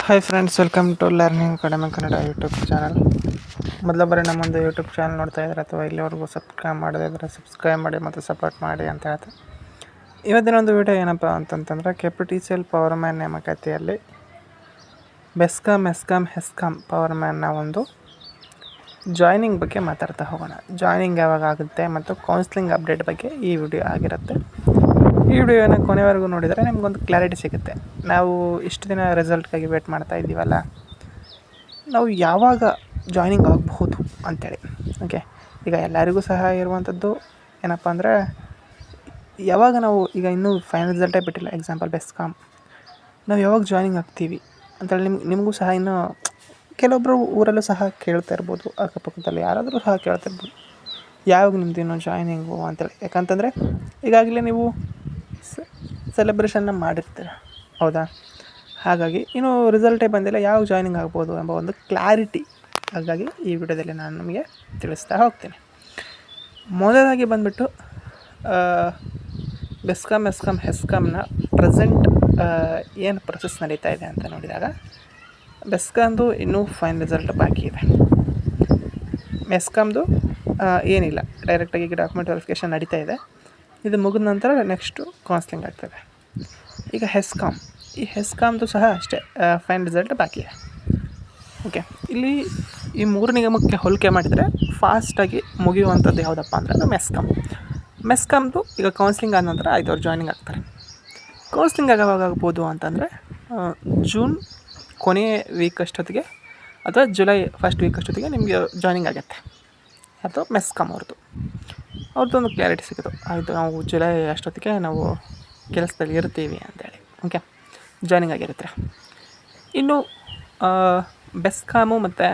Hi friends, welcome to learning academy Kannada YouTube channel. ಮೊದಲ ಬಾರಿ ನಮ್ಮೊಂದು YouTube channel ನೋಡ್ತಾ ಇದ್ದಾರೆ ಅಥವಾ ಇಲ್ಲಿವರೆಗೂ ಸಬ್ಸ್ಕ್ರೈಬ್ ಮಾಡದೇ ಇದ್ದರೆ ಸಬ್ಸ್ಕ್ರೈಬ್ ಮಾಡಿ ಮತ್ತು ಸಪೋರ್ಟ್ ಮಾಡಿ ಅಂತ ಹೇಳ್ತಾ, ಇವತ್ತಿನ ಒಂದು ವಿಡಿಯೋ ಏನಪ್ಪ ಅಂತಂತಂದರೆ KPTCL ಪವರ್ ಮ್ಯಾನ್ ನೇಮಕಾತಿಯಲ್ಲಿ ಬೆಸ್ಕಾಮ್, ಹೆಸ್ಕಾಮ್ ಪವರ್ ಮ್ಯಾನ್ನ ಒಂದು ಜಾಯ್ನಿಂಗ್ ಬಗ್ಗೆ ಮಾತಾಡ್ತಾ ಹೋಗೋಣ. ಜಾಯ್ನಿಂಗ್ ಯಾವಾಗ ಆಗುತ್ತೆ ಮತ್ತು ಕೌನ್ಸ್ಲಿಂಗ್ ಅಪ್ಡೇಟ್ ಬಗ್ಗೆ ಈ ವಿಡಿಯೋ ಆಗಿರುತ್ತೆ. ಈ ವಿಡಿಯೋನ ಕೊನೆವರೆಗೂ ನೋಡಿದರೆ ನಿಮಗೊಂದು ಕ್ಲಾರಿಟಿ ಸಿಗುತ್ತೆ. ನಾವು ಇಷ್ಟು ದಿನ ರಿಸಲ್ಟ್ಗಾಗಿ ವೇಟ್ ಮಾಡ್ತಾ ಇದ್ದೀವಲ್ಲ, ನಾವು ಯಾವಾಗ ಜಾಯ್ನಿಂಗ್ ಆಗಬಹುದು ಅಂಥೇಳಿ. ಓಕೆ, ಈಗ ಎಲ್ಲರಿಗೂ ಸಹ ಇರುವಂಥದ್ದು ಏನಪ್ಪ ಅಂದರೆ, ಯಾವಾಗ ನಾವು ಈಗ ಇನ್ನೂ ಫೈನಲ್ ರಿಸಲ್ಟೇ ಬಿಟ್ಟಿಲ್ಲ, ಎಕ್ಸಾಂಪಲ್ ಬೆಸ್ಕಾಮ್, ನಾವು ಯಾವಾಗ ಜಾಯ್ನಿಂಗ್ ಆಗ್ತೀವಿ ಅಂತೇಳಿ ನಿಮಗೂ ಸಹ ಇನ್ನೂ ಕೆಲವೊಬ್ಬರು ಊರಲ್ಲೂ ಸಹ ಕೇಳ್ತಾ ಇರ್ಬೋದು, ಅಕ್ಕಪಕ್ಕದಲ್ಲಿ ಯಾರಾದರೂ ಸಹ ಕೇಳ್ತಾ ಇರ್ಬೋದು, ಯಾವಾಗ ನಿಮ್ಮದು ಇನ್ನೂ ಜಾಯ್ನಿಂಗು ಅಂತೇಳಿ. ಯಾಕಂತಂದರೆ ಈಗಾಗಲೇ ನೀವು ಸೆಲೆಬ್ರೇಷನ್ನ ಮಾಡಿರ್ತೀರ, ಹೌದಾ? ಹಾಗಾಗಿ ಇನ್ನೂ ರಿಸಲ್ಟೇ ಬಂದಿಲ್ಲ, ಯಾವಾಗ ಜಾಯ್ನಿಂಗ್ ಆಗ್ಬೋದು ಎಂಬ ಒಂದು ಕ್ಲಾರಿಟಿ, ಹಾಗಾಗಿ ಈ ವಿಡಿಯೋದಲ್ಲಿ ನಾನು ನಿಮಗೆ ತಿಳಿಸ್ತಾ ಹೋಗ್ತೀನಿ. ಮೊದಲಾಗಿ ಬಂದುಬಿಟ್ಟು ಬೆಸ್ಕಾಮ್, ಹೆಸ್ಕಾಮ್ನ ಪ್ರೆಸೆಂಟ್ ಏನು ಪ್ರೊಸೆಸ್ ನಡೀತಾ ಇದೆ ಅಂತ ನೋಡಿದಾಗ, ಬೆಸ್ಕಾಮ್ದು ಇನ್ನೂ ಫೈನಲ್ ರಿಸಲ್ಟ್ ಬಾಕಿ ಇದೆ. ಮೆಸ್ಕಾಮ್ದು ಏನಿಲ್ಲ, ಡೈರೆಕ್ಟಾಗಿ ಈಗ ಡಾಕ್ಯುಮೆಂಟ್ ವೆರಿಫಿಕೇಷನ್ ನಡೀತಾ ಇದೆ. ಇದು ಮುಗಿದ ನಂತರ ನೆಕ್ಸ್ಟು ಕೌನ್ಸ್ಲಿಂಗ್ ಆಗ್ತದೆ. ಈಗ ಹೆಸ್ಕಾಮ್ದು ಸಹ ಅಷ್ಟೇ ಫೈನಲ್ ರಿಸಲ್ಟ್ ಬಾಕಿ ಇದೆ. ಓಕೆ, ಇಲ್ಲಿ ಈ ಮೂರು ನಿಗಮಕ್ಕೆ ಹೋಲಿಕೆ ಮಾಡಿದರೆ ಫಾಸ್ಟಾಗಿ ಮುಗಿಯುವಂಥದ್ದು ಯಾವುದಪ್ಪ ಅಂದರೆ ಅದು ಮೆಸ್ಕಾಮ್ದು ಈಗ ಕೌನ್ಸ್ಲಿಂಗ್ ಆದ ನಂತರ ಅವ್ರು ಜಾಯ್ನಿಂಗ್ ಆಗ್ತಾರೆ. ಕೌನ್ಸ್ಲಿಂಗ್ ಯಾವಾಗ ಆಗ್ಬೋದು ಅಂತಂದರೆ ಜೂನ್ ಕೊನೆಯ ವೀಕ್ ಅಷ್ಟೊತ್ತಿಗೆ ಅಥವಾ ಜುಲೈ ಫಸ್ಟ್ ವೀಕ್ ಅಷ್ಟೊತ್ತಿಗೆ ನಿಮಗೆ ಜಾಯ್ನಿಂಗ್ ಆಗುತ್ತೆ. ಅಥವಾ ಮೆಸ್ಕಾಮ್ ಅವ್ರದ್ದೊಂದು ಕ್ಲಾರಿಟಿ ಸಿಗೋದು, ಆಯಿತು ನಾವು ಜುಲೈ ಅಷ್ಟೊತ್ತಿಗೆ ನಾವು ಕೆಲಸದಲ್ಲಿ ಇರ್ತೀವಿ ಅಂತೇಳಿ. ಓಕೆ, ಜಾಯ್ನಿಂಗ್ ಆಗಿರುತ್ತೆ. ಇನ್ನು ಬೆಸ್ಕಾಮು ಮತ್ತು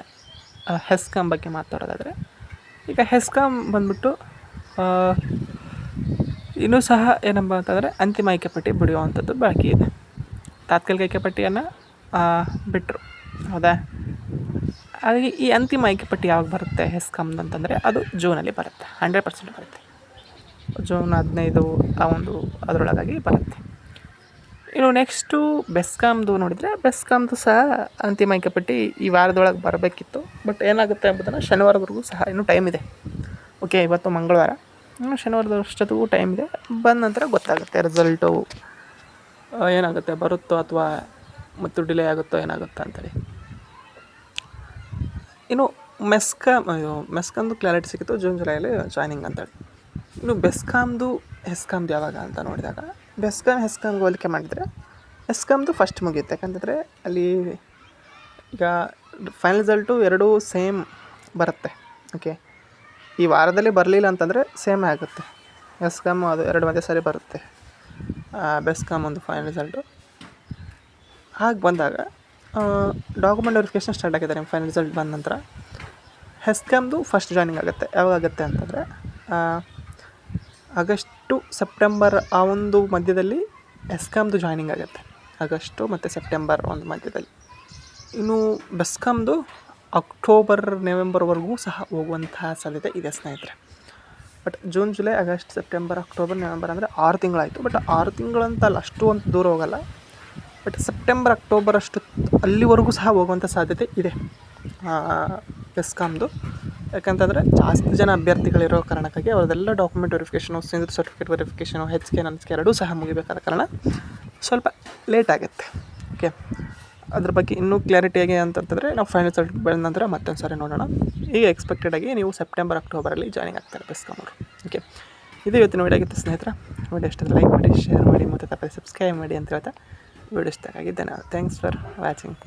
ಹೆಸ್ಕಾಮ್ ಬಗ್ಗೆ ಮಾತಾಡೋದಾದರೆ, ಈಗ ಹೆಸ್ಕಾಮ್ ಬಂದ್ಬಿಟ್ಟು ಇನ್ನೂ ಸಹ ಏನಪ್ಪ ಅಂತಂದರೆ ಅಂತಿಮ ಆಯ್ಕೆ ಪಟ್ಟಿ ಬಿಡುವಂಥದ್ದು ಬಾಕಿ ಇದೆ. ತಾತ್ಕಾಲಿಕ ಆಯ್ಕೆ ಪಟ್ಟಿಯನ್ನು ಬಿಟ್ಟರು, ಹೌದಾ? ಹಾಗಾಗಿ ಈ ಅಂತಿಮ ಆಯ್ಕೆ ಪಟ್ಟಿ ಯಾವಾಗ ಬರುತ್ತೆ ಹೆಸ್ಕಾಮ್ದು ಅಂತಂದರೆ, ಅದು ಜೂನಲ್ಲಿ ಬರುತ್ತೆ, 100% ಬರುತ್ತೆ. ಜೂನ್ 15 ಆ ಒಂದು ಅದರೊಳಗಾಗಿ ಬರುತ್ತೆ. ಇನ್ನು ನೆಕ್ಸ್ಟು ಬೆಸ್ಕಾಮ್ದು ನೋಡಿದರೆ, ಬೆಸ್ಕಾಮ್ದು ಸಹ ಅಂತಿಮ ಆಯ್ಕೆ ಪಟ್ಟಿ ಈ ವಾರದೊಳಗೆ ಬರಬೇಕಿತ್ತು. ಬಟ್ ಏನಾಗುತ್ತೆ ಎಂಬುದನ್ನು ಶನಿವಾರದವರೆಗೂ ಸಹ ಇನ್ನೂ ಟೈಮ್ ಇದೆ. ಓಕೆ, ಇವತ್ತು ಮಂಗಳವಾರ, ಶನಿವಾರದಷ್ಟೊತ್ತಿಗೂ ಟೈಮ್ ಇದೆ. ಬಂದ ನಂತರ ಗೊತ್ತಾಗುತ್ತೆ ರಿಸಲ್ಟು ಏನಾಗುತ್ತೆ, ಬರುತ್ತೋ ಅಥವಾ ಮತ್ತು ಡಿಲೇ ಆಗುತ್ತೋ ಏನಾಗುತ್ತೋ ಅಂತೇಳಿ. ಇನ್ನು ಮೆಸ್ಕಾಮ್ದು ಕ್ಲಾರಿಟಿ ಸಿಕ್ಕಿತ್ತು ಜೂನ್ ಜುಲೈಯಲ್ಲಿ ಜಾಯ್ನಿಂಗ್ ಅಂತೇಳಿ. ಇನ್ನು ಬೆಸ್ಕಾಮ್ದು ಹೆಸ್ಕಾಮ್ದು ಯಾವಾಗ ಅಂತ ನೋಡಿದಾಗ, ಹೆಸ್ಕಾಮ್ಗೆ ಹೋಲಿಕೆ ಮಾಡಿದರೆ ಹೆಸ್ಕಾಮ್ದು ಫಸ್ಟ್ ಮುಗಿಯುತ್ತೆ. ಯಾಕಂತಂದರೆ ಅಲ್ಲಿ ಈಗ ಫೈನಲ್ ರಿಸಲ್ಟು ಎರಡೂ ಸೇಮ್ ಬರುತ್ತೆ. ಓಕೆ, ಈ ವಾರದಲ್ಲಿ ಬರಲಿಲ್ಲ ಅಂತಂದರೆ ಸೇಮೇ ಆಗುತ್ತೆ. ಹೆಸ್ಕಾಮು ಅದು ಎರಡು ಒಂದೇ ಸಾರಿ ಬರುತ್ತೆ, ಬೆಸ್ಕಾಮ್ ಒಂದು ಫೈನಲ್ ರಿಸಲ್ಟು. ಹಾಗೆ ಬಂದಾಗ ಡಾಕ್ಯುಮೆಂಟ್ ವೆರಿಫಿಕೇಷನ್ ಸ್ಟಾರ್ಟ್ ಆಗಿದೆ ನಿಮ್ಮ ಫೈನಲ್ ರಿಸಲ್ಟ್ ಬಂದ ನಂತರ. ಹೆಸ್ಕಾಮ್ದು ಫಸ್ಟ್ ಜಾಯ್ನಿಂಗ್ ಆಗುತ್ತೆ. ಯಾವಾಗುತ್ತೆ ಅಂತಂದರೆ ಆಗಸ್ಟು ಸೆಪ್ಟೆಂಬರ್ ಆ ಒಂದು ಮಧ್ಯದಲ್ಲಿ ಹೆಸ್ಕಾಮ್ದು ಜಾಯ್ನಿಂಗ್ ಆಗುತ್ತೆ. ಆಗಸ್ಟು ಮತ್ತು ಸೆಪ್ಟೆಂಬರ್ ಒಂದು ಮಧ್ಯದಲ್ಲಿ. ಇನ್ನು ಬೆಸ್ಕಾಮ್ದು ಅಕ್ಟೋಬರ್ ನವೆಂಬರ್ವರೆಗೂ ಸಹ ಹೋಗುವಂತಹ ಸಾಧ್ಯತೆ ಇದೆ ಸ್ನೇಹಿತರೆ. But June July August September October November ಅಂದರೆ 6 ತಿಂಗಳಾಯಿತು. ಬಟ್ 6 ತಿಂಗಳಂತಲ್ಲ, ಅಷ್ಟು ಒಂದು ದೂರ ಹೋಗಲ್ಲ. ಬಟ್ ಸೆಪ್ಟೆಂಬರ್ ಅಕ್ಟೋಬರ್ ಅಷ್ಟು ಅಲ್ಲಿವರೆಗೂ ಸಹ ಹೋಗುವಂಥ ಸಾಧ್ಯತೆ ಇದೆ ಬೆಸ್ಕಾಮ್ದು. ಯಾಕಂತಂದರೆ ಜಾಸ್ತಿ ಜನ ಅಭ್ಯರ್ಥಿಗಳಿರೋ ಕಾರಣಕ್ಕಾಗಿ ಅವ್ರದ್ದೆಲ್ಲ document verification, single certificate verification, HK ಎರಡೂ ಸಹ ಮುಗಿಬೇಕಾದ ಕಾರಣ ಸ್ವಲ್ಪ ಲೇಟ್ ಆಗುತ್ತೆ. ಓಕೆ, ಅದ್ರ ಬಗ್ಗೆ ಇನ್ನೂ ಕ್ಲಾರಿಟಿಯಾಗಿ ಅಂತಂತಂದರೆ ನಾವು ಫೈನಲ್ ರಿಸಲ್ಟ್ ಬಂದ ನಂತರ ಮತ್ತೊಂದು ಸಾರಿ ನೋಡೋಣ. ಈಗ ಎಕ್ಸ್ಪೆಕ್ಟೆಡಾಗಿ ನೀವು ಸೆಪ್ಟೆಂಬರ್ ಅಕ್ಟೋಬರಲ್ಲಿ ಜಾಯ್ನಿಂಗ್ ಆಗ್ತಾರೆ ಬೆಸ್ಕಾಮ್ ಅವರು. ಓಕೆ, ಇದು ಇವತ್ತಿನ ವಿಡಿಯೋ ಆಗಿತ್ತು ಸ್ನೇಹಿತರೆ. ವಿಡಿಯೋ ಇಷ್ಟ ಲೈಕ್ ಮಾಡಿ, ಶೇರ್ ಮಾಡಿ ಮತ್ತು ತಪ್ಪದೆ ಸಬ್ಸ್ಕ್ರೈಬ್ ಮಾಡಿ ಅಂತ ಹೇಳ್ತಾ ವಿಡಿಯೋ ಇಷ್ಟ ಆಗಿದ್ದೆ. Thanks for watching.